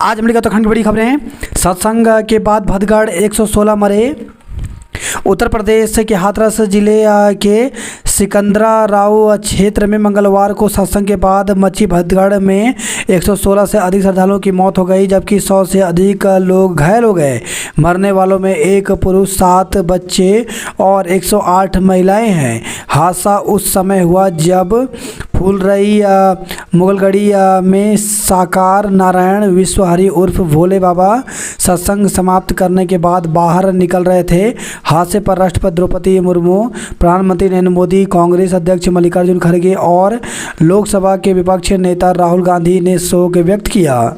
आज अमेरिका उत्तराखंड की बड़ी खबरें हैं। सत्संग के बाद भदगढ़ 116 मरे। उत्तर प्रदेश के हाथरस जिले के सिकंदराराव क्षेत्र में मंगलवार को सत्संग के बाद मची भदगढ़ में 116 से अधिक श्रद्धालुओं की मौत हो गई, जबकि 100 से अधिक लोग घायल हो गए। मरने वालों में एक पुरुष, 7 बच्चे और 108 महिलाएं हैं। हादसा उस समय हुआ जब फूलरई मुगलगढ़ी में साकार नारायण विश्वहरि उर्फ भोले बाबा सत्संग समाप्त करने के बाद बाहर निकल रहे थे। हादसे पर राष्ट्रपति द्रौपदी मुर्मू, प्रधानमंत्री नरेंद्र मोदी, कांग्रेस अध्यक्ष मल्लिकार्जुन खड़गे और लोकसभा के विपक्षी नेता राहुल गांधी ने शोक व्यक्त किया।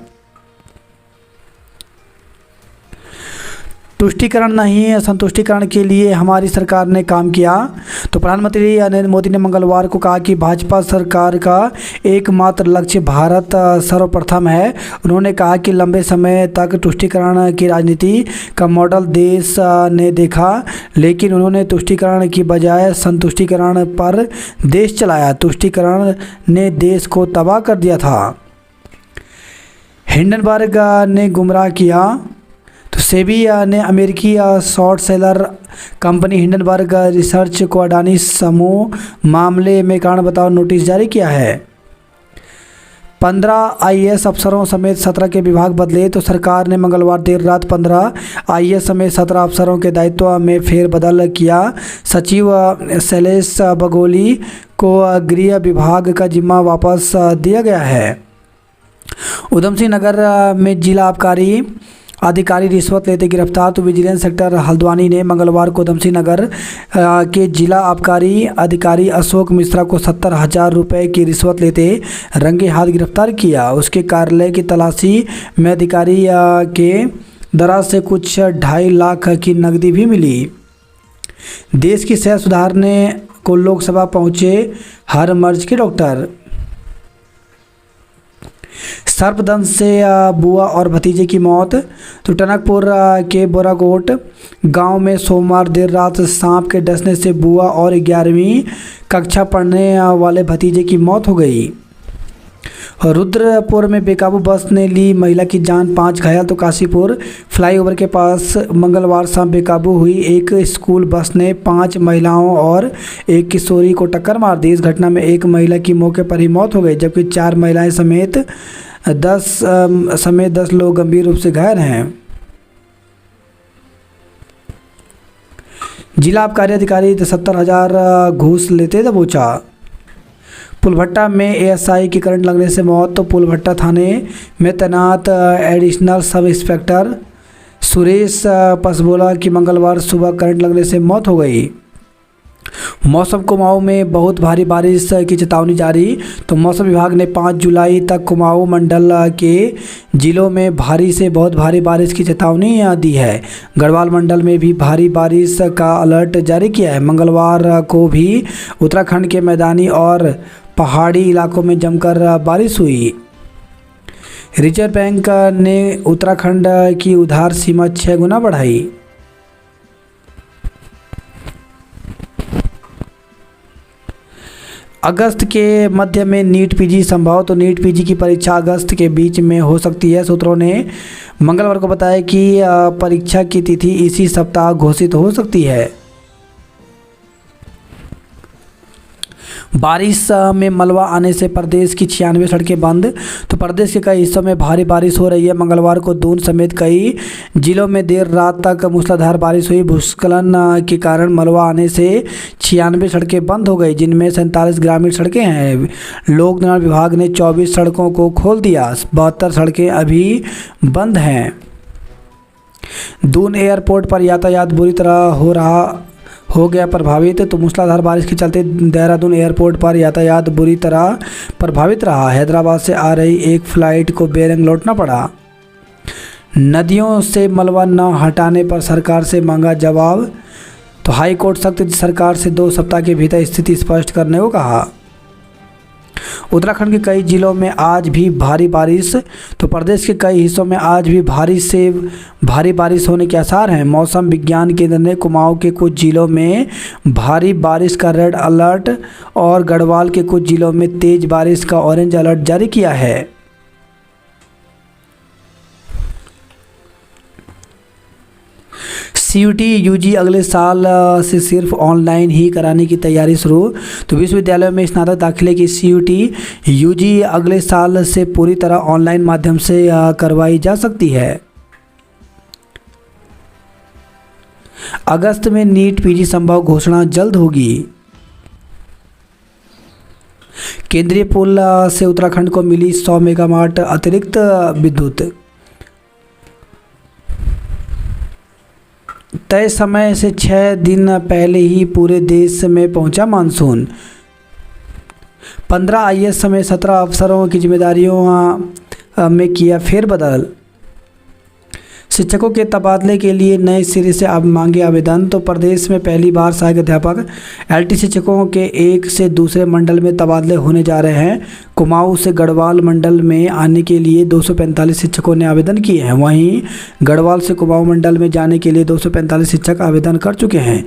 तुष्टीकरण नहीं, संतुष्टीकरण के लिए हमारी सरकार ने काम किया। तो प्रधानमंत्री नरेंद्र मोदी ने मंगलवार को कहा कि भाजपा सरकार का एकमात्र लक्ष्य भारत सर्वप्रथम है। उन्होंने कहा कि लंबे समय तक तुष्टीकरण की राजनीति का मॉडल देश ने देखा, लेकिन उन्होंने तुष्टीकरण की बजाय संतुष्टीकरण पर देश चलाया। तुष्टीकरण ने देश को तबाह कर दिया था। हिंडनबर्ग ने गुमराह किया। तो सेबी ने अमेरिकी short seller company Hindenburg research को अडानी समूह मामले में कारण बताओ नोटिस जारी किया है। 15 आईएएस अफसरों समेत 17 के विभाग बदले। तो सरकार ने मंगलवार देर रात 15 आईएएस समेत 17 अफसरों के दायित्व में फेरबदल किया। सचिव शैलेश बगोली को गृह विभाग का जिम्मा वापस दिया गया है। उधमसिंह नगर में जिला आबकारी अधिकारी रिश्वत लेते गिरफ्तार। तो विजिलेंस सेक्टर हल्द्वानी ने मंगलवार को उधमसिंह नगर के जिला आबकारी अधिकारी अशोक मिश्रा को 70,000 रुपये की रिश्वत लेते रंगे हाथ गिरफ्तार किया। उसके कार्यालय की तलाशी में अधिकारी के दराज से कुछ 2.5 लाख की नकदी भी मिली। देश की सेहत सुधारने को लोकसभा पहुंचे हर मर्ज के डॉक्टर। सर्पदंश से बुआ और भतीजे की मौत। तो टनकपुर के बोरागोट गांव में सोमवार देर रात सांप के डसने से बुआ और 11वीं कक्षा पढ़ने वाले भतीजे की मौत हो गई। रुद्रपुर में बेकाबू बस ने ली महिला की जान, 5 घायल। तो काशीपुर फ्लाईओवर के पास मंगलवार शाम बेकाबू हुई एक स्कूल बस ने 5 महिलाओं और एक किशोरी को टक्कर मार दी। इस घटना में एक महिला की मौके पर ही मौत हो गई, जबकि 4 महिलाएं समेत 10 लोग गंभीर रूप से घायल हैं। जिला आबकारी अधिकारी 70,000 घूस लेते दबोचा। पुलभट्टा में एएसआई की करंट लगने से मौत। तो पुलभट्टा थाने में तैनात एडिशनल सब इंस्पेक्टर सुरेश पसबोला की मंगलवार सुबह करंट लगने से मौत हो गई। मौसम कुमाऊं में बहुत भारी बारिश की चेतावनी जारी। तो मौसम विभाग ने 5 जुलाई तक कुमाऊं मंडल के जिलों में भारी से बहुत भारी बारिश की चेतावनी दी है। गढ़वाल मंडल में भी भारी बारिश का अलर्ट जारी किया है। मंगलवार को भी उत्तराखंड के मैदानी और पहाड़ी इलाकों में जमकर बारिश हुई। रिजर्व बैंक ने उत्तराखंड की उधार सीमा 6 गुना बढ़ाई। अगस्त के मध्य में नीट पीजी संभव। तो नीट पीजी की परीक्षा अगस्त के बीच में हो सकती है। सूत्रों ने मंगलवार को बताया कि परीक्षा की तिथि इसी सप्ताह घोषित हो सकती है। बारिश में मलबा आने से प्रदेश की 96 सड़कें बंद। तो प्रदेश के कई हिस्सों में भारी बारिश हो रही है। मंगलवार को दून समेत कई जिलों में देर रात तक मूसलाधार बारिश हुई। भूस्खलन के कारण मलबा आने से 96 सड़कें बंद हो गई, जिनमें 47 ग्रामीण सड़कें हैं। लोक निर्माण विभाग ने 24 सड़कों को खोल दिया। 72 सड़कें अभी बंद हैं। दून एयरपोर्ट पर यातायात बुरी तरह हो गया प्रभावित। तो मूसलाधार बारिश के चलते देहरादून एयरपोर्ट पर यातायात बुरी तरह प्रभावित रहा। हैदराबाद से आ रही एक फ़्लाइट को बेरंग लौटना पड़ा। नदियों से मलबा न हटाने पर सरकार से मांगा जवाब। तो हाई कोर्ट सख्त सरकार से 2 सप्ताह के भीतर स्थिति स्पष्ट करने को कहा। उत्तराखंड के कई जिलों में आज भी भारी बारिश। तो प्रदेश के कई हिस्सों में आज भी भारी से भारी बारिश होने के आसार हैं। मौसम विज्ञान केंद्र ने कुमाऊं के कुछ जिलों में भारी बारिश का रेड अलर्ट और गढ़वाल के कुछ जिलों में तेज बारिश का ऑरेंज अलर्ट जारी किया है। CUT UG अगले साल से सिर्फ ऑनलाइन ही कराने की तैयारी शुरू। तो विश्वविद्यालयों में स्नातक दाखिले की CUT UG अगले साल से पूरी तरह ऑनलाइन माध्यम से करवाई जा सकती है। अगस्त में नीट PG संभव घोषणा जल्द होगी। केंद्रीय पुल से उत्तराखंड को मिली 100 मेगावाट अतिरिक्त विद्युत। तय समय से 6 दिन पहले ही पूरे देश में पहुंचा मानसून। 15 IAS समेत 17 अफसरों की जिम्मेदारियों में किया फेरबदल। शिक्षकों के तबादले के लिए नए सिरे से अब मांगे आवेदन। तो प्रदेश में पहली बार सहायक अध्यापक LT शिक्षकों के एक से दूसरे मंडल में तबादले होने जा रहे हैं। कुमाऊं से गढ़वाल मंडल में आने के लिए 245 शिक्षकों ने आवेदन किए हैं। वहीं गढ़वाल से कुमाऊं मंडल में जाने के लिए 245 शिक्षक आवेदन कर चुके हैं,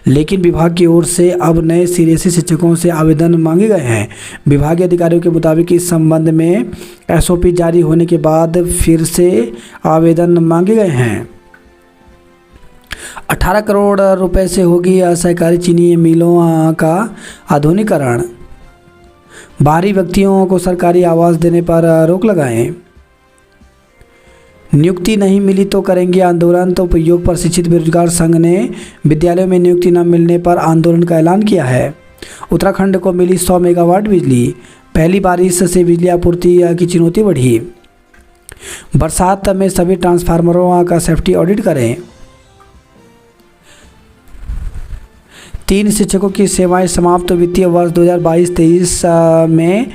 लेकिन विभाग की ओर से अब नए सिरे से शिक्षकों से आवेदन मांगे गए हैं। विभागीय अधिकारियों के मुताबिक इस संबंध में SOP जारी होने के बाद फिर से आवेदन मांगे गए हैं। 18 करोड़ रुपए से होगी सहकारी चीनी मिलों का आधुनिकीकरण। बाहरी व्यक्तियों को सरकारी आवास देने पर रोक लगाएं। नियुक्ति नहीं मिली तो करेंगे आंदोलन। तो योग प्रशिक्षित बेरोजगार संघ ने विद्यालयों में नियुक्ति न मिलने पर आंदोलन का ऐलान किया है। उत्तराखंड को मिली 100 मेगावाट बिजली। पहली बारिश से बिजली आपूर्ति की चुनौती बढ़ी। बरसात में सभी ट्रांसफार्मरों का सेफ्टी ऑडिट करें। 3 शिक्षकों की सेवाएं समाप्त। वित्तीय वर्ष 2022-23 में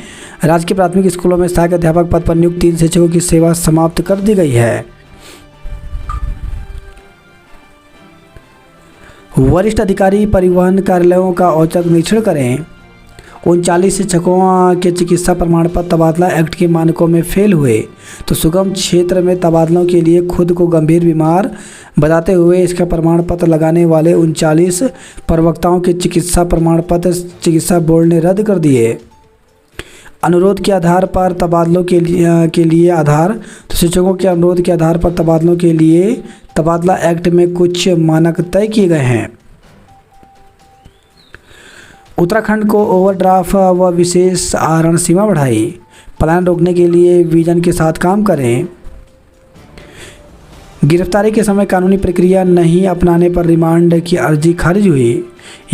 राजकीय प्राथमिक स्कूलों में सहायक अध्यापक पद पर नियुक्त 3 शिक्षकों की सेवा समाप्त कर दी गई है। वरिष्ठ अधिकारी परिवहन कार्यालयों का औचक निरीक्षण करें। 39 शिक्षकों के चिकित्सा प्रमाण पत्र तबादला एक्ट के मानकों में फेल हुए। तो सुगम क्षेत्र में तबादलों के लिए खुद को गंभीर बीमार बताते हुए इसका प्रमाण पत्र लगाने वाले 39 प्रवक्ताओं के चिकित्सा प्रमाण पत्र चिकित्सा बोर्ड ने रद्द कर दिए। अनुरोध के आधार पर तबादलों के लिए आधार। तो शिक्षकों के अनुरोध के आधार पर तबादलों के लिए तबादला एक्ट में कुछ मानक तय किए गए हैं। उत्तराखंड को ओवरड्राफ्ट व विशेष आहरण सीमा बढ़ाई। पलायन रोकने के लिए विजन के साथ काम करें। गिरफ्तारी के समय कानूनी प्रक्रिया नहीं अपनाने पर रिमांड की अर्जी खारिज हुई।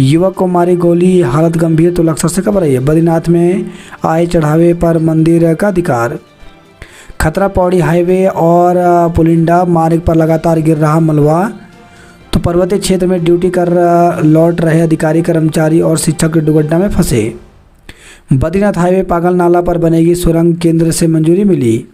युवक को मारी गोली, हालत गंभीर। तो लक्ष्य से खबर है। बद्रीनाथ में आए चढ़ावे पर मंदिर का अधिकार। खतरा पौड़ी हाईवे और पुलिंडा मार्ग पर लगातार गिर रहा मलबा। तो पर्वतीय क्षेत्र में ड्यूटी कर लौट रहे अधिकारी, कर्मचारी और शिक्षक दुर्घटना में फंसे। बद्रीनाथ हाईवे पागल नाला पर बनेगी सुरंग, केंद्र से मंजूरी मिली।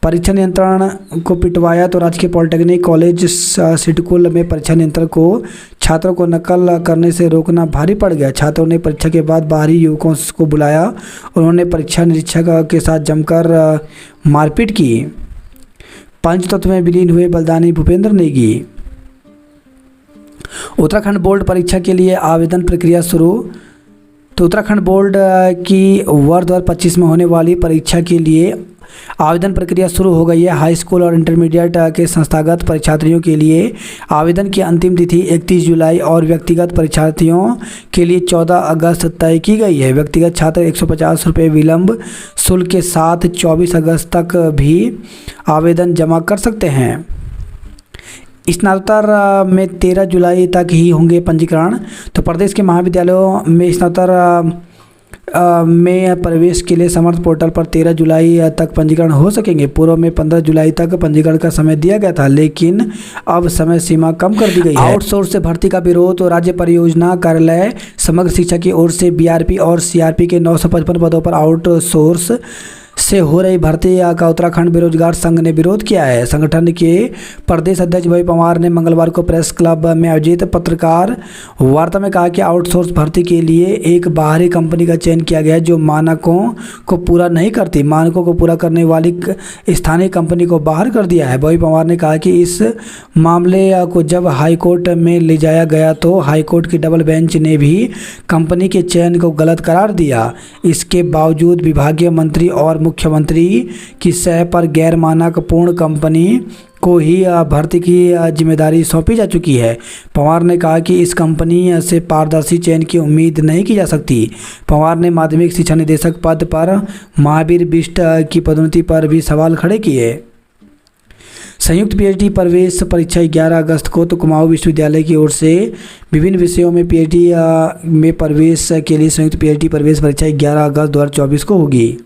परीक्षा नियंत्रण को पिटवाया। तो राजकीय पॉलिटेक्निक कॉलेज सिडकुल में परीक्षा नियंत्रण को छात्रों को नकल करने से रोकना भारी पड़ गया। छात्रों ने परीक्षा के बाद बाहरी युवकों को बुलाया। उन्होंने परीक्षा निरीक्षक के साथ जमकर मारपीट की। पंचतत्व में विलीन हुए बलदानी भूपेंद्र नेगी। उत्तराखंड बोर्ड परीक्षा के लिए आवेदन प्रक्रिया शुरू। तो उत्तराखंड बोर्ड की वर्ष 2025 में होने वाली परीक्षा के लिए आवेदन प्रक्रिया शुरू हो गई है। हाई स्कूल और इंटरमीडिएट के संस्थागत परीक्षार्थियों के लिए आवेदन की अंतिम तिथि 31 जुलाई और व्यक्तिगत परीक्षार्थियों के लिए 14 अगस्त तय की गई है। व्यक्तिगत छात्र 150 रुपये विलंब शुल्क के साथ 24 अगस्त तक भी आवेदन जमा कर सकते हैं। स्नातकोत्तर में 13 जुलाई तक ही होंगे पंजीकरण। तो प्रदेश के महाविद्यालयों में स्नातकोत्तर में प्रवेश के लिए समर्थ पोर्टल पर 13 जुलाई तक पंजीकरण हो सकेंगे। पूर्व में 15 जुलाई तक पंजीकरण का समय दिया गया था, लेकिन अब समय सीमा कम कर दी गई है। आउटसोर्स से भर्ती का विरोध। तो राज्य परियोजना कार्यालय समग्र शिक्षा की ओर से BRP और CRP के 955 पदों पर आउटसोर्स से हो रही भर्ती का उत्तराखंड बेरोजगार संघ ने विरोध किया है। संगठन के प्रदेश अध्यक्ष भई पवार ने मंगलवार को प्रेस क्लब में आयोजित पत्रकार वार्ता में कहा कि आउटसोर्स भर्ती के लिए एक बाहरी कंपनी का चयन किया गया है जो मानकों को पूरा नहीं करती। मानकों को पूरा करने वाली स्थानीय कंपनी को बाहर कर दिया है। भई पवार ने कहा कि इस मामले को जब हाईकोर्ट में ले जाया गया तो हाईकोर्ट की डबल बेंच ने भी कंपनी के चयन को गलत करार दिया। इसके बावजूद विभागीय मंत्री और मुख्यमंत्री की सह पर गैर मानक पूर्ण कंपनी को ही भर्ती की जिम्मेदारी सौंपी जा चुकी है। पवार ने कहा कि इस कंपनी से पारदर्शी चयन की उम्मीद नहीं की जा सकती। पवार ने माध्यमिक शिक्षा निदेशक पद पर महावीर बिष्ट की पदोन्नति पर भी सवाल खड़े किए। संयुक्त पीएचडी प्रवेश परीक्षा 11 अगस्त को तो कुमाऊं विश्वविद्यालय की ओर से विभिन्न विषयों में पीएचडी में प्रवेश के लिए संयुक्त पीएचडी प्रवेश परीक्षा 11 अगस्त 2024 को होगी।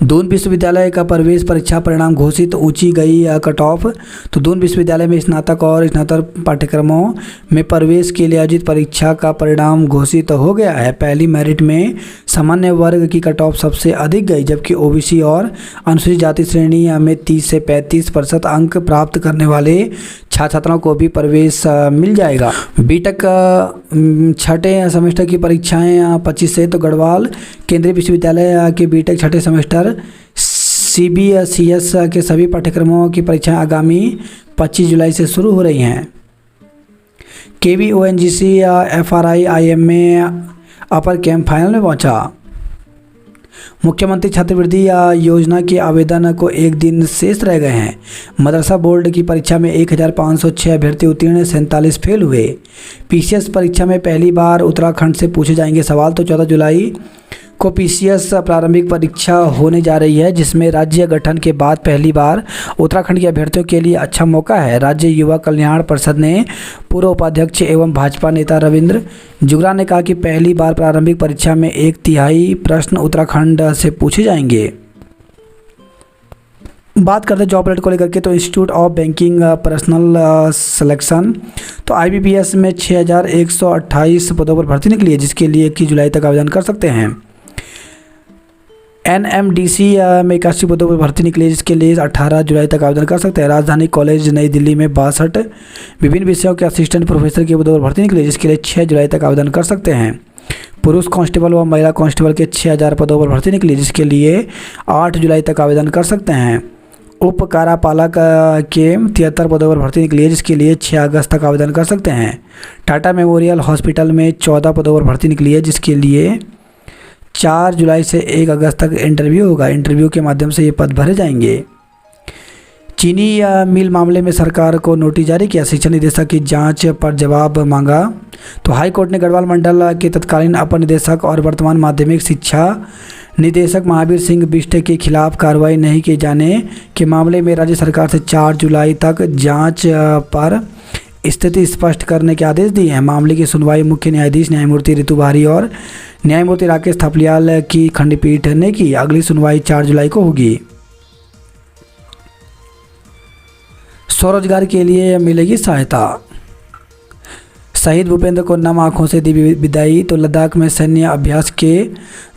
दून विश्वविद्यालय का प्रवेश परीक्षा परिणाम घोषित, ऊंची गई कट ऑफ। तो दून विश्वविद्यालय में स्नातक और स्नातक पाठ्यक्रमों में प्रवेश के लिए आयोजित परीक्षा का परिणाम घोषित हो गया है। पहली मेरिट में सामान्य वर्ग की कट ऑफ सबसे अधिक गई, जबकि ओबीसी और अनुसूचित जाति श्रेणी में 30 से 35% अंक प्राप्त करने वाले छात्रों को भी प्रवेश मिल जाएगा। बीटेक छठे सेमेस्टर की परीक्षाएं 25 से, तो गढ़वाल केंद्रीय विश्वविद्यालय के बीटेक छठे सेमेस्टर CBCS के सभी पाठ्यक्रमों की परीक्षाएं आगामी 25 जुलाई से शुरू हो रही हैं। KVONGC FRI-IM में अपर कैंप फाइनल में पहुंचा। मुख्यमंत्री छात्रवृत्ति योजना के आवेदन को एक दिन शेष रह गए हैं। मदरसा बोर्ड की परीक्षा में 1506 अभ्यर्थी उत्तीर्ण, 47 फेल हुए। PCS परीक्षा में पहली बार उत्तराखंड से पूछे जाएंगे सवाल। तो 14 जुलाई को PCS प्रारंभिक परीक्षा होने जा रही है, जिसमें राज्य गठन के बाद पहली बार उत्तराखंड के अभ्यर्थियों के लिए अच्छा मौका है। राज्य युवा कल्याण परिषद ने पूर्व उपाध्यक्ष एवं भाजपा नेता रविंद्र जुगरा ने कहा कि पहली बार प्रारंभिक परीक्षा में 1/3 प्रश्न उत्तराखंड से पूछे जाएंगे। बात करते हैं जॉब रेट को लेकर के, तो institute of banking personal selection तो IBPS में 6128 पदों पर भर्ती निकली है, जिसके लिए 21 जुलाई तक आवेदन कर सकते हैं। NMDC में 81 पदों पर भर्ती निकली है, जिसके लिए 18 जुलाई तक आवेदन कर सकते हैं। राजधानी कॉलेज नई दिल्ली में 62 विभिन्न विषयों के असिस्टेंट प्रोफेसर के पदों पर भर्ती निकली है, जिसके लिए 6 जुलाई तक आवेदन कर सकते हैं। पुरुष कांस्टेबल व महिला कांस्टेबल के 6000 पदों पर भर्ती निकली है, जिसके लिए 8 जुलाई तक आवेदन कर सकते हैं। उप कार्यपालक के 73 पदों पर भर्ती निकली है, जिसके लिए 6 अगस्त तक आवेदन कर सकते हैं। टाटा मेमोरियल हॉस्पिटल में 14 पदों पर भर्ती निकली है, जिसके लिए 4 जुलाई से 1 अगस्त तक इंटरव्यू होगा। इंटरव्यू के माध्यम से ये पद भरे जाएंगे। चीनी मिल मामले में सरकार को नोटिस जारी किया, शिक्षा निदेशक की जांच पर जवाब मांगा। तो हाई कोर्ट ने गढ़वाल मंडल के तत्कालीन अपर निदेशक और वर्तमान माध्यमिक शिक्षा निदेशक महावीर सिंह बिष्ट के खिलाफ कार्रवाई नहीं किए जाने के मामले में राज्य सरकार से 4 जुलाई तक जांच पर स्थिति स्पष्ट करने के आदेश दिए हैं। मामले की सुनवाई मुख्य न्यायाधीश न्यायमूर्ति रितु बारी और न्यायमूर्ति राकेश थपलियाल की खंडपीठ ने की। अगली सुनवाई 4 जुलाई को होगी। स्वरोजगार के लिए मिलेगी सहायता, शहीद भूपेंद्र को नम आंखों से दी विदाई। तो लद्दाख में सैन्य अभ्यास के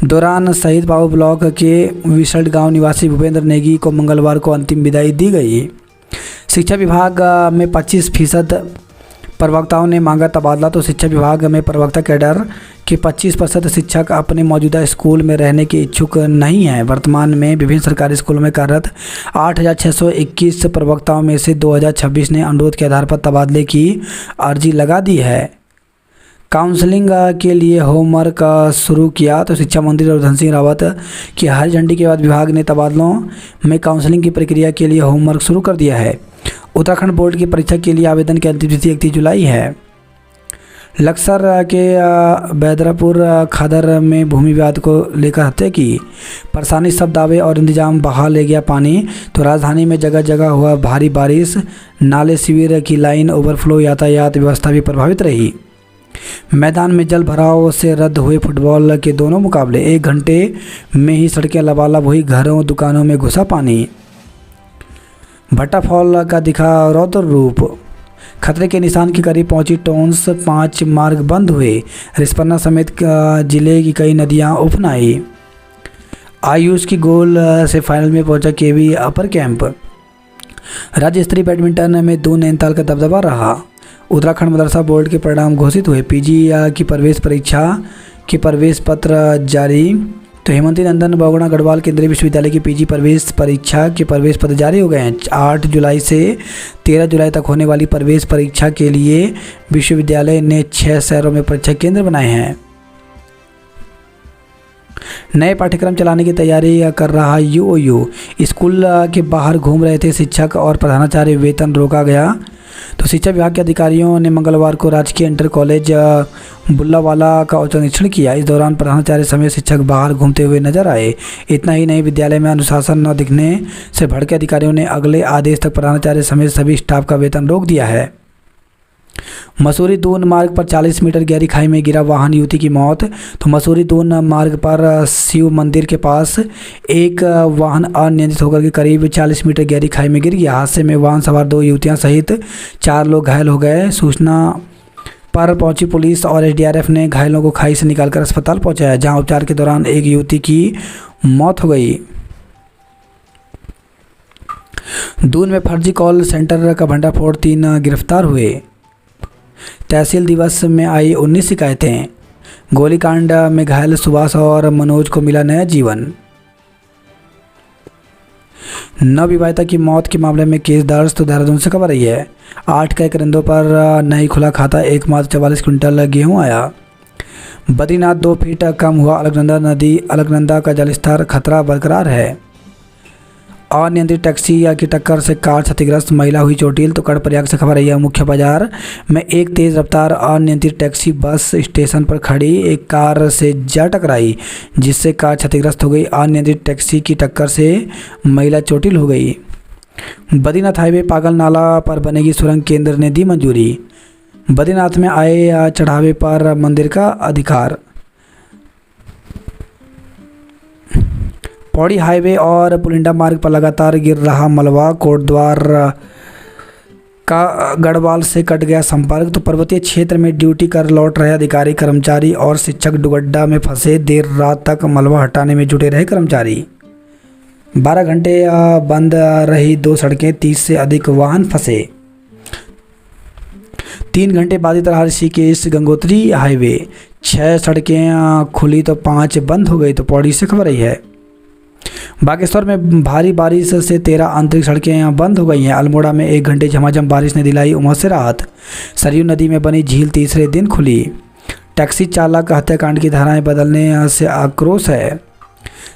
दौरान शहीद बाबू ब्लॉक के विसल्ट गांव निवासी भूपेंद्र नेगी को मंगलवार को अंतिम विदाई दी गई। शिक्षा विभाग में 25% प्रवक्ताओं ने मांगा तबादला। तो शिक्षा विभाग में प्रवक्ता कैडर के 25% शिक्षक अपने मौजूदा स्कूल में रहने के इच्छुक नहीं हैं। वर्तमान में विभिन्न सरकारी स्कूलों में कार्यरत 8621 प्रवक्ताओं में से 2026 ने अनुरोध के आधार पर तबादले की अर्जी लगा दी है। काउंसलिंग के लिए होमवर्क शुरू किया। तो शिक्षा मंत्री रघुधन सिंह रावत की हरी झंडी के बाद विभाग ने तबादलों में काउंसलिंग की प्रक्रिया के लिए होमवर्क शुरू कर दिया है। उत्तराखंड बोर्ड की परीक्षा के लिए आवेदन की अंतिम तिथि 31 जुलाई है। लक्सर के बैदरापुर खादर में भूमि विवाद को लेकर हत्या की परेशानी, सब दावे और इंतजाम बहा ले गया पानी। तो राजधानी में जगह जगह हुआ भारी बारिश, नाले शिविर की लाइन ओवरफ्लो, यातायात व्यवस्था भी प्रभावित रही। मैदान में जल भराव से रद्द हुए फुटबॉल के दोनों मुकाबले, 1 घंटे में ही सड़कें लबालब हुई, घरों दुकानों में घुसा पानी। भट्टा फॉल का दिखा रौद्र रूप, खतरे के निशान के करीब पहुंची टोंस, 5 मार्ग बंद हुए। रिस्पन्ना समेत जिले की कई नदियां उफन आई। आयुष की गोल से फाइनल में पहुंचा केवी अपर कैंप। राज्य स्तरीय बैडमिंटन में 2 नैनीताल का दबदबा रहा। उत्तराखंड मदरसा बोर्ड के परिणाम घोषित हुए। पीजी की प्रवेश परीक्षा के प्रवेश पत्र जारी। तो हेमंती नंदन बहुगुणा गढ़वाल केंद्रीय विश्वविद्यालय की पीजी प्रवेश परीक्षा के प्रवेश पत्र जारी हो गए हैं। 8 जुलाई से 13 जुलाई तक होने वाली प्रवेश परीक्षा के लिए विश्वविद्यालय ने 6 शहरों में परीक्षा केंद्र बनाए हैं। नए पाठ्यक्रम चलाने की तैयारी कर रहा यूओयू। स्कूल के बाहर घूम रहे थे शिक्षक और प्रधानाचार्य, वेतन रोका गया। तो शिक्षा विभाग के अधिकारियों ने मंगलवार को राजकीय इंटर कॉलेज बुल्लावाला का औचक निरीक्षण किया। इस दौरान प्रधानाचार्य समेत शिक्षक बाहर घूमते हुए नजर आए। इतना ही नहीं, विद्यालय में अनुशासन न दिखने से भड़के अधिकारियों ने अगले आदेश तक प्रधानाचार्य समेत सभी स्टाफ का वेतन रोक दिया है। मसूरी दून मार्ग पर 40 मीटर गहरी खाई में गिरा वाहन, युवती की मौत। तो मसूरी दून मार्ग पर शिव मंदिर के पास एक वाहन अनियंत्रित होकर के करीब 40 मीटर गहरी खाई में गिर गया। हादसे में वाहन सवार 2 युवतियां सहित 4 लोग घायल हो गए। सूचना पर पहुंची पुलिस और एसडीआरएफ ने घायलों को खाई से निकालकर अस्पताल पहुंचाया, जहां उपचार के दौरान एक युवती की मौत हो गई। दून में फर्जी कॉल सेंटर का भंडाफोड़, 3 गिरफ्तार हुए। तहसील दिवस में आई 19 शिकायतें। गोलीकांड में घायल सुभाष और मनोज को मिला नया जीवन। नवविवाहिता की मौत के मामले में केस दर्ज। तो देहरादून से खबर आई है। 8 के करिंदों पर नहीं खुला खाता, एकमात्र 44 क्विंटल गेहूं आया। बद्रीनाथ 2 फीट कम हुआ अलकनंदा नदी, अलकनंदा का जलस्तर खतरा बरकरार है। अनियंत्रित टैक्सी की टक्कर से कार क्षतिग्रस्त, महिला हुई चोटिल। तो कर्णप्रयाग से खबर आई है। मुख्य बाजार में एक तेज रफ्तार अनियंत्रित टैक्सी बस स्टेशन पर खड़ी एक कार से जा टकराई, जिससे कार क्षतिग्रस्त हो गई। अनियंत्रित टैक्सी की टक्कर से महिला चोटिल हो गई। बद्रीनाथ हाईवे पागल नाला पर बनेगी सुरंग, केंद्र ने दी मंजूरी। बद्रीनाथ में आए चढ़ावे पर मंदिर का अधिकार। पौड़ी हाईवे और पुलिंडा मार्ग पर लगातार गिर रहा मलबा, कोटद्वार का गढ़वाल से कट गया संपर्क। तो पर्वतीय क्षेत्र में ड्यूटी कर लौट रहे अधिकारी, कर्मचारी और शिक्षक डुगड्डा में फंसे। देर रात तक मलबा हटाने में जुटे रहे कर्मचारी। 12 घंटे बंद रही 2 सड़कें, 30 से अधिक वाहन फंसे। 3 घंटे बाधित रहा ऋषिकेश गंगोत्री हाईवे, 6 सड़कें खुली तो 5 बंद हो गई। तो पौड़ी से खबर आई है। बागेश्वर में भारी बारिश से 13 आंतरिक सड़कें बंद हो गई हैं। अल्मोड़ा में 1 घंटे झमाझम बारिश ने दिलाई उमस से राहत। सरयू नदी में बनी झील तीसरे दिन खुली। टैक्सी चालक हत्याकांड की धाराएं बदलने से आक्रोश है।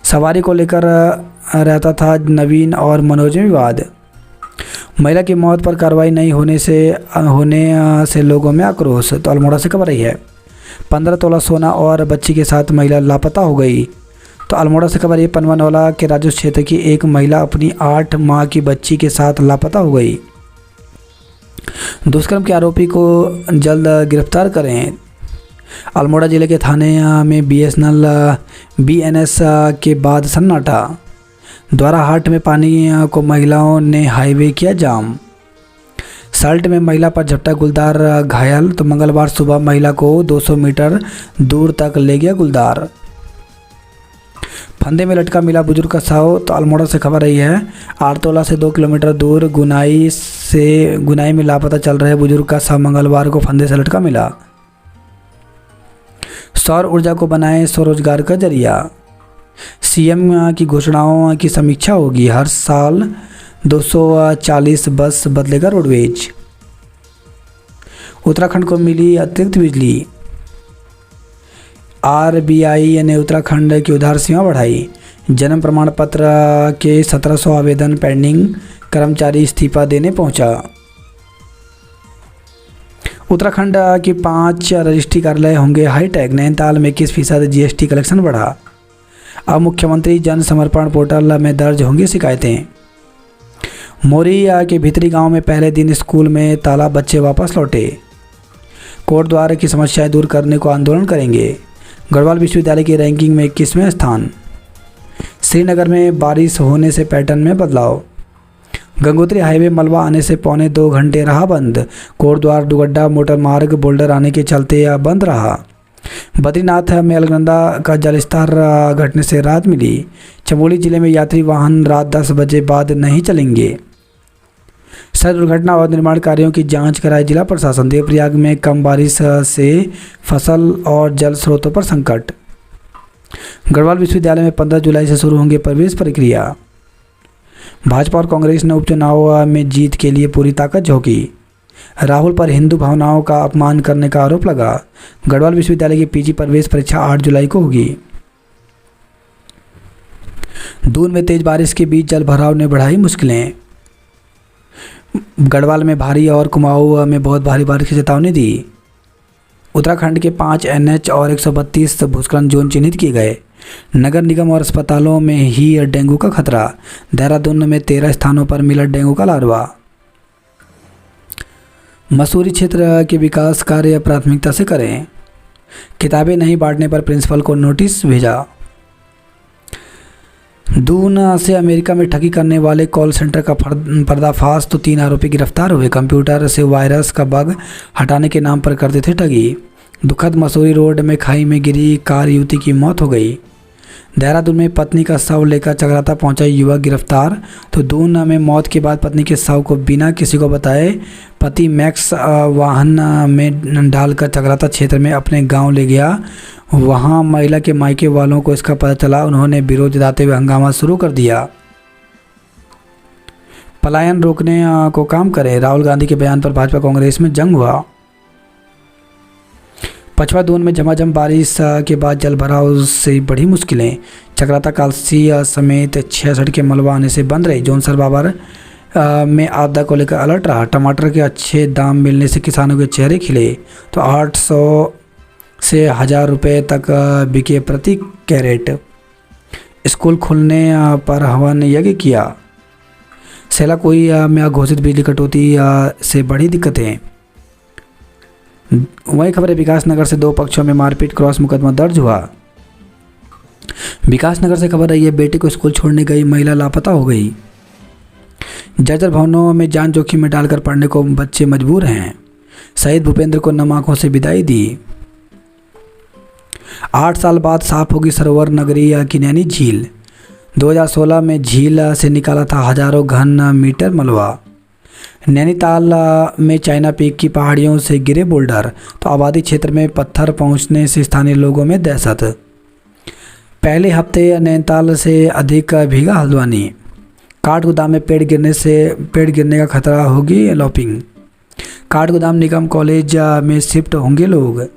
सवारी को लेकर रहता था नवीन और मनोज में विवाद। महिला की मौत पर कार्रवाई नहीं होने से लोगों में आक्रोश। तो अल्मोड़ा से खबर आई है। 15 तोला सोना और बच्ची के साथ महिला लापता हो गई। तो अल्मोड़ा से खबर ये पनवनौला के राजस्व क्षेत्र की एक महिला अपनी 8 माह की बच्ची के साथ लापता हो गई। दुष्कर्म के आरोपी को जल्द गिरफ्तार करें। अल्मोड़ा जिले के थाने में बीएनएस के बाद सन्नाटा। द्वारा हाट में पानी को महिलाओं ने हाईवे किया जाम। साल्ट में महिला पर झपटा, गुलदार घायल। तो मंगलवार सुबह महिला को 200 मीटर दूर तक ले गया गुलदार। फंदे में लटका मिला बुजुर्ग का शव। तो अल्मोड़ा से खबर आई है। आरतोला से 2 किलोमीटर दूर गुनाई में लापता चल रहे बुजुर्ग का शव मंगलवार को फंदे से लटका मिला। सौर ऊर्जा को बनाए स्वरोजगार का जरिया। सीएम की घोषणाओं की समीक्षा होगी। हर साल 240 बस बदलेगा रोडवेज। उत्तराखंड को मिली अतिरिक्त बिजली। आरबीआई ने उत्तराखंड की उधार सीमा बढ़ाई। जन्म प्रमाण पत्र के 1700 आवेदन पेंडिंग, कर्मचारी इस्तीफा देने पहुंचा। उत्तराखंड की 5 रजिस्ट्री कार्यालय होंगे हाईटेक। नैनीताल में 21% जीएसटी कलेक्शन बढ़ा। अब मुख्यमंत्री जन समर्पण पोर्टल में दर्ज होंगी शिकायतें। मोरिया के भीतरी गांव में पहले दिन स्कूल में ताला, बच्चे वापस लौटे। कोटद्वार की समस्याएं दूर करने को आंदोलन करेंगे। गढ़वाल विश्वविद्यालय की रैंकिंग में 21वें स्थान। श्रीनगर में बारिश होने से पैटर्न में बदलाव। गंगोत्री हाईवे मलबा आने से 2.25 घंटे रहा बंद। कोटद्वार डुगड्डा मोटर मार्ग बोल्डर आने के चलते बंद रहा। बद्रीनाथ में अलकनंदा का जलस्तर घटने से राहत मिली। चमोली जिले में यात्री वाहन रात 10 बजे बाद नहीं चलेंगे। सड़क दुर्घटना और निर्माण कार्यों की जांच कराए जिला प्रशासन। देवप्रयाग में कम बारिश से फसल और जल स्रोतों पर संकट। गढ़वाल विश्वविद्यालय में 15 जुलाई से शुरू होंगे प्रवेश प्रक्रिया। भाजपा और कांग्रेस ने उपचुनाव में जीत के लिए पूरी ताकत झोंकी। राहुल पर हिंदू भावनाओं का अपमान करने का आरोप लगा। गढ़वाल विश्वविद्यालय की पीजी प्रवेश परीक्षा 8 जुलाई को होगी। दून में तेज बारिश के बीच जल भराव ने बढ़ाई मुश्किलें। गढ़वाल में भारी और कुमाऊं में बहुत भारी बारिश की चेतावनी दी। उत्तराखंड के 5 NH और 132 भूस्खलन जोन चिन्हित किए गए। नगर निगम और अस्पतालों में ही डेंगू का खतरा। देहरादून में 13 स्थानों पर मिला डेंगू का लार्वा। मसूरी क्षेत्र के विकास कार्य प्राथमिकता से करें। किताबें नहीं बांटने पर प्रिंसिपल को नोटिस भेजा। दून से अमेरिका में ठगी करने वाले कॉल सेंटर का पर्दाफाश, तो 3 आरोपी गिरफ्तार हुए। कंप्यूटर से वायरस का बग हटाने के नाम पर करते थे ठगी। दुखद, मसूरी रोड में खाई में गिरी कार, युवती की मौत हो गई। देहरादून में पत्नी का शव लेकर चकराता पहुंचा युवक गिरफ्तार। तो दून में मौत के बाद पत्नी के शव को बिना किसी को बताए पति मैक्स वाहन में डालकर चकराता क्षेत्र में अपने गांव ले गया। वहां महिला के मायके वालों को इसका पता चला। उन्होंने विरोध जताते हुए हंगामा शुरू कर दिया। पलायन रोकने को काम करे। राहुल गांधी के बयान पर भाजपा कांग्रेस में जंग हुआ। पचवा दून में झमाझम बारिश के बाद जल भराव से बढ़ी मुश्किलें। चक्राता, कालसी समेत 6 सड़कें मलबा आने से बंद रही। जोनसर बाबर में आपदा को लेकर अलर्ट रहा। टमाटर के अच्छे दाम मिलने से किसानों के चेहरे खिले। तो 800 से 1000 रुपये तक बिके प्रति कैरेट। स्कूल खुलने पर हवन यज्ञ किया। सेला कोई में घोषित बिजली कटौती से बड़ी दिक्कतें। वही खबर है विकास नगर से 2 पक्षों में मारपीट, क्रॉस मुकदमा दर्ज हुआ। विकास नगर से खबर आई है बेटे को स्कूल छोड़ने गई महिला लापता हो गई। जर्जर भवनों में जान जोखिम में डालकर पढ़ने को बच्चे मजबूर हैं। शहीद भूपेंद्र को नम आंखों से विदाई दी। 8 साल बाद साफ होगी सरोवर नगरी की नैनी झील। 2016 में झील से निकाला था हजारों घन मीटर मलबा। नैनीताल में चाइना पीक की पहाड़ियों से गिरे बोल्डर। तो आबादी क्षेत्र में पत्थर पहुंचने से स्थानीय लोगों में दहशत। पहले हफ्ते नैनीताल से अधिक भीगा हल्द्वानी। काठगोदाम में पेड़ गिरने का खतरा, होगी लॉपिंग। काठगोदाम निगम कॉलेज में शिफ्ट होंगे लोग।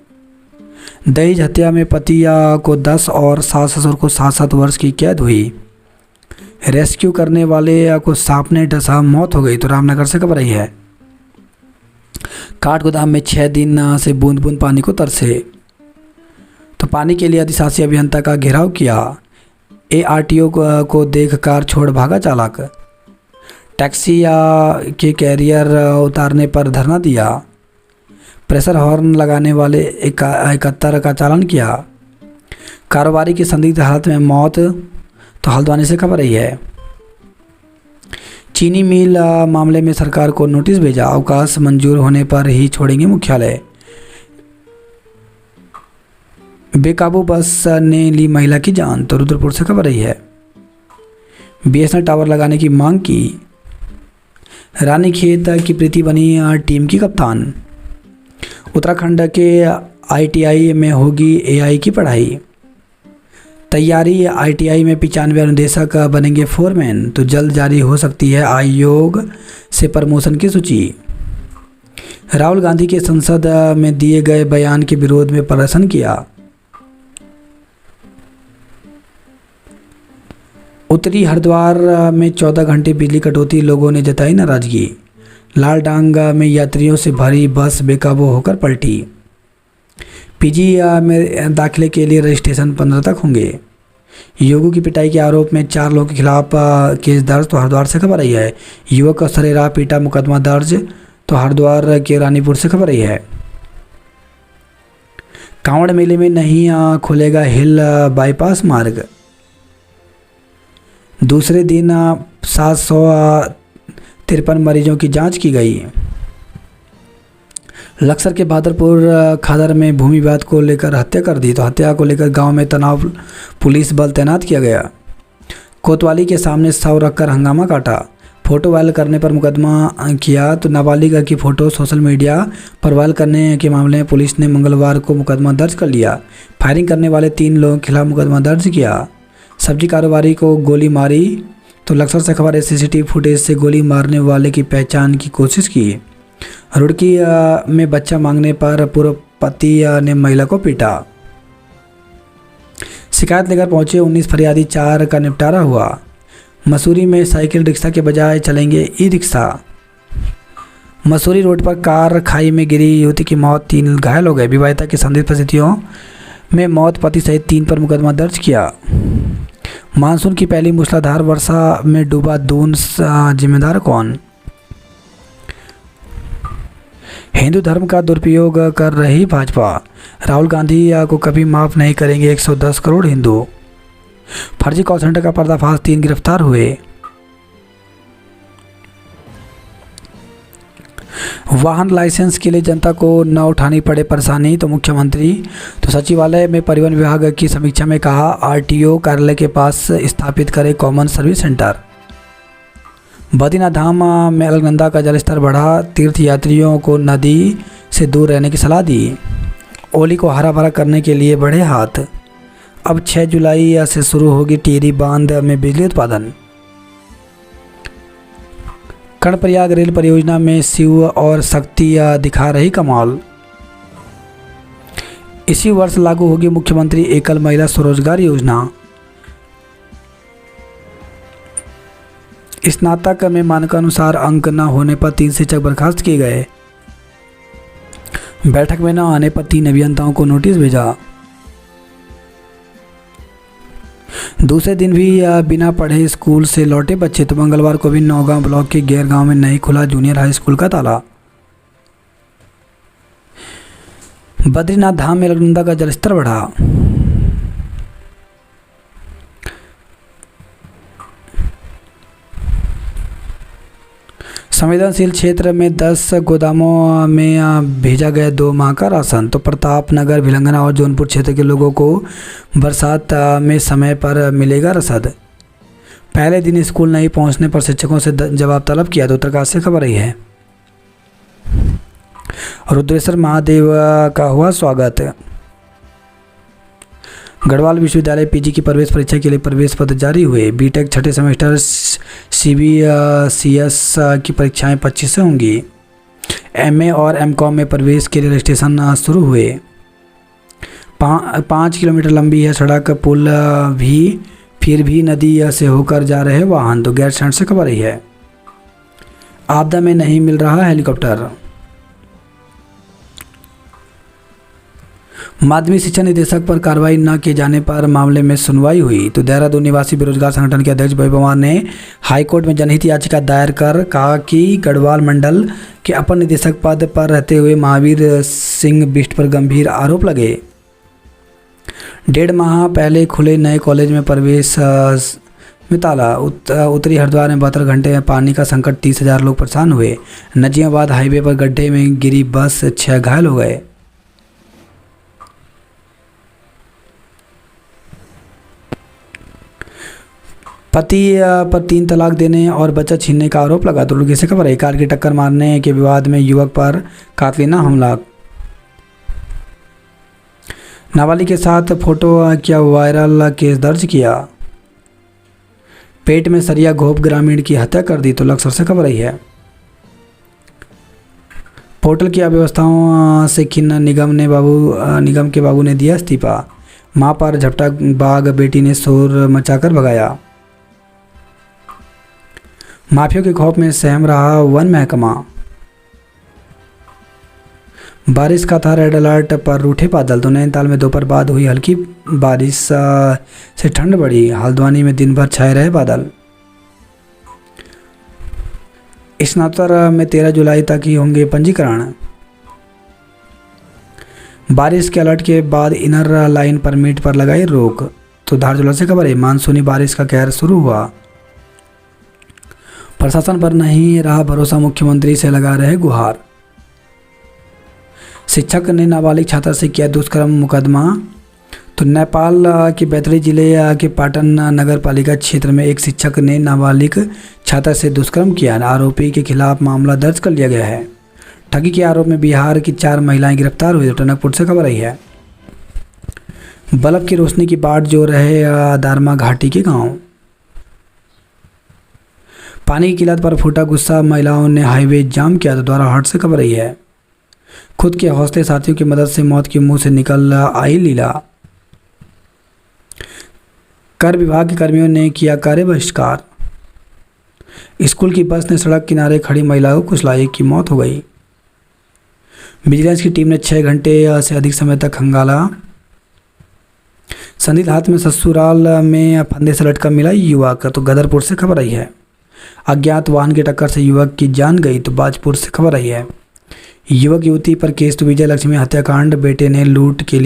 दहेज हत्या में पति को 10 और सास ससुर को 7-7 वर्ष की कैद हुई। रेस्क्यू करने वाले को सांप ने डसा, मौत हो गई। तो रामनगर से खबर आई है काठगोदाम में 6 दिन से बूंद बूंद पानी को तरसे। तो पानी के लिए अधिशासी अभियंता का घेराव किया। ARTO को देख कार छोड़ भागा चालक। टैक्सी के कैरियर उतारने पर धरना दिया। प्रेशर हॉर्न लगाने वाले 71 का चालान किया। कारोबारी की संदिग्ध हालत में मौत। तो हल्द्वानी से खबर आई है चीनी मिल मामले में सरकार को नोटिस भेजा। अवकाश मंजूर होने पर ही छोड़ेंगे मुख्यालय। बेकाबू बस ने ली महिला की जान। तो रुद्रपुर से खबर आई है BSNL टावर लगाने की मांग की। रानीखेत की प्रीति बनी टीम की कप्तान। उत्तराखंड के ITI में होगी AI की पढ़ाई। तैयारी, ITI में 95 अनुदेशक बनेंगे फोरमैन। तो जल्द जारी हो सकती है आयोग से प्रमोशन की सूची। राहुल गांधी के संसद में दिए गए बयान के विरोध में प्रदर्शन किया। उत्तरी हरिद्वार में 14 घंटे बिजली कटौती, लोगों ने जताई नाराजगी। लालडांग में यात्रियों से भरी बस बेकाबू होकर पलटी। PG में दाखिले के लिए रजिस्ट्रेशन 15 तक होंगे। युवकों की पिटाई के आरोप में 4 लोगों के खिलाफ केस दर्ज। तो हरिद्वार से खबर आई है युवक का सरेराह पीटा, मुकदमा दर्ज। तो हरिद्वार के रानीपुर से खबर आई है कांवड़ मेले में नहीं खुलेगा हिल बाईपास मार्ग। दूसरे दिन 753 मरीजों की जांच की गई। लक्सर के बहादुरपुर खादर में भूमि विवाद को लेकर हत्या कर दी। तो हत्या को लेकर गांव में तनाव, पुलिस बल तैनात किया गया। कोतवाली के सामने शव रखकर हंगामा काटा। फ़ोटो वायरल करने पर मुकदमा किया। तो नाबालिग की फ़ोटो सोशल मीडिया पर वायरल करने के मामले में पुलिस ने मंगलवार को मुकदमा दर्ज कर लिया। फायरिंग करने वाले 3 लोगों के खिलाफ मुकदमा दर्ज किया। सब्जी कारोबारी को गोली मारी। तो लक्सर से खबर है CCTV फुटेज से गोली मारने वाले की पहचान की कोशिश की। रुड़की में बच्चा मांगने पर पूर्व पति ने महिला को पीटा। शिकायत लेकर पहुंचे 19 फरियादी, 4 का निपटारा हुआ। मसूरी में साइकिल रिक्शा के बजाय चलेंगे ई रिक्शा। मसूरी रोड पर कार खाई में गिरी, युवती की मौत, 3 घायल हो गए। विवाहिता की संदिग्ध परिस्थितियों में मौत, पति सहित 3 पर मुकदमा दर्ज किया। मानसून की पहली मूसलाधार वर्षा में डूबा दून, जिम्मेदार कौन? हिंदू धर्म का दुरुपयोग कर रही भाजपा, राहुल गांधी को कभी माफ़ नहीं करेंगे 110 करोड़ हिंदू। फर्जी कॉल सेंटर का पर्दाफाश, 3 गिरफ्तार हुए। वाहन लाइसेंस के लिए जनता को न उठानी पड़े परेशानी, तो मुख्यमंत्री तो सचिवालय में परिवहन विभाग की समीक्षा में कहा, आरटीओ कार्यालय के पास स्थापित करे कॉमन सर्विस सेंटर। बद्रीनाथ धाम में अलकनंदा का जलस्तर बढ़ा, तीर्थ यात्रियों को नदी से दूर रहने की सलाह दी। ओली को हरा भरा करने के लिए बढ़े हाथ। अब 6 जुलाई से शुरू होगी टिहरी बांध में बिजली उत्पादन। कर्णप्रयाग रेल परियोजना में शिव और शक्ति दिखा रही कमाल। इसी वर्ष लागू होगी मुख्यमंत्री एकल महिला स्वरोजगार योजना। स्नातक में मानकानुसार अंक न होने पर 3 शिक्षक बर्खास्त किए गए। बैठक में न आने पर 3 अभियंताओं को नोटिस भेजा। दूसरे दिन भी बिना पढ़े स्कूल से लौटे बच्चे, तो मंगलवार को भी नौगांव ब्लॉक के गैर गांव में नहीं खुला जूनियर हाई स्कूल का ताला। बद्रीनाथ धाम में अलकनंदा का जलस्तर बढ़ा। संवेदनशील क्षेत्र में 10 गोदामों में भेजा गया 2 माह का राशन, तो प्रताप नगर, भिलंगना और जौनपुर क्षेत्र के लोगों को बरसात में समय पर मिलेगा रसद। पहले दिन स्कूल नहीं पहुंचने पर शिक्षकों से जवाब तलब किया, तो उत्तरकाशी से खबर आई है। रुद्रेश्वर महादेव का हुआ स्वागत। गढ़वाल विश्वविद्यालय पीजी की प्रवेश परीक्षा के लिए प्रवेश पत्र जारी हुए। बीटेक छठे सेमेस्टर सीबीसीएस की परीक्षाएं 25 से होंगी। एमए और एमकॉम में प्रवेश के लिए रजिस्ट्रेशन शुरू हुए। 5 किलोमीटर लंबी है सड़क, पुल भी फिर भी नदी से होकर जा रहे वाहन, तो गैर स्टैंड से खबर रही है। आपदा में नहीं मिल रहा हेलीकॉप्टर। माध्यमिक शिक्षा निदेशक पर कार्रवाई न किए जाने पर मामले में सुनवाई हुई, तो देहरादून निवासी बेरोजगार संगठन के अध्यक्ष भोई पवार ने हाईकोर्ट में जनहित याचिका दायर कर कहा कि गढ़वाल मंडल के अपर निदेशक पद पर रहते हुए महावीर सिंह बिष्ट पर गंभीर आरोप लगे। 1.5 माह पहले खुले नए कॉलेज में प्रवेश में ताला। उत्तरी हरिद्वार में 72 घंटे में पानी का संकट, 30,000 लोग परेशान हुए। नजीमाबाद हाईवे पर गड्ढे में गिरी बस, 6 घायल हो गए। पति पर 3 तलाक देने और बच्चा छीनने का आरोप लगा, तो लोग से खबर है। कार की टक्कर मारने के विवाद में युवक पर कातिलाना हमला। नाबालिग के साथ फोटो किया वायरल, केस दर्ज किया। पेट में सरिया घोप ग्रामीण की हत्या कर दी, तो लक्सर से खबर आई है। पोर्टल की अव्यवस्थाओं से खिन्न निगम के बाबू ने दिया इस्तीफा। मां पर झपटा बाघ, बेटी ने शोर मचाकर भगाया। माफियों के खौफ में सहम रहा वन महकमा। बारिश का था रेड अलर्ट पर रूठे बादल, तो नैनीताल में दोपहर बाद हुई हल्की बारिश से ठंड बढ़ी। हल्द्वानी में दिन भर छाए रहे बादल। स्नातक में 13 जुलाई तक ही होंगे पंजीकरण। बारिश के अलर्ट के बाद इनर लाइन परमिट पर लगाई रोक, तो धारचूला से खबर है। मानसूनी बारिश का कहर शुरू हुआ। प्रशासन पर नहीं रहा भरोसा, मुख्यमंत्री से लगा रहे गुहार। शिक्षक ने नाबालिग छात्रा से किया दुष्कर्म मुकदमा, तो नेपाल के बैतडी जिले के पाटन नगर पालिका क्षेत्र में एक शिक्षक ने नाबालिग छात्रा से दुष्कर्म किया। आरोपी के खिलाफ मामला दर्ज कर लिया गया है। ठगी के आरोप में बिहार की 4 महिलाएं गिरफ्तार हुई, तो टनकपुर से खबर आई है। बल्ब की रोशनी की बाट जो रहे दारमा घाटी के गांव। पानी की किल्लत पर फूटा गुस्सा, महिलाओं ने हाईवे जाम किया, तो द्वारा हाट से खबर आई है। खुद के हौसले साथियों की मदद से मौत के मुंह से निकल आई लीला। कर विभाग के कर्मियों ने किया कार्य बहिष्कार। स्कूल की बस ने सड़क किनारे खड़ी महिला को कुचला, एक की मौत हो गई। विजिलेंस की टीम ने 6 घंटे से अधिक समय तक खंगाला। संदिग्ध हाथ में ससुराल में फंदे से लटका मिला युवक, तो गदरपुर से खबर आई है। अज्ञात वाहन की टक्कर से युवक की जान गई, तो बाजपुर से खबर आई है। युवक युवती पर केस, तो विजय लक्ष्मी हत्याकांड, बेटे ने लूट के लिए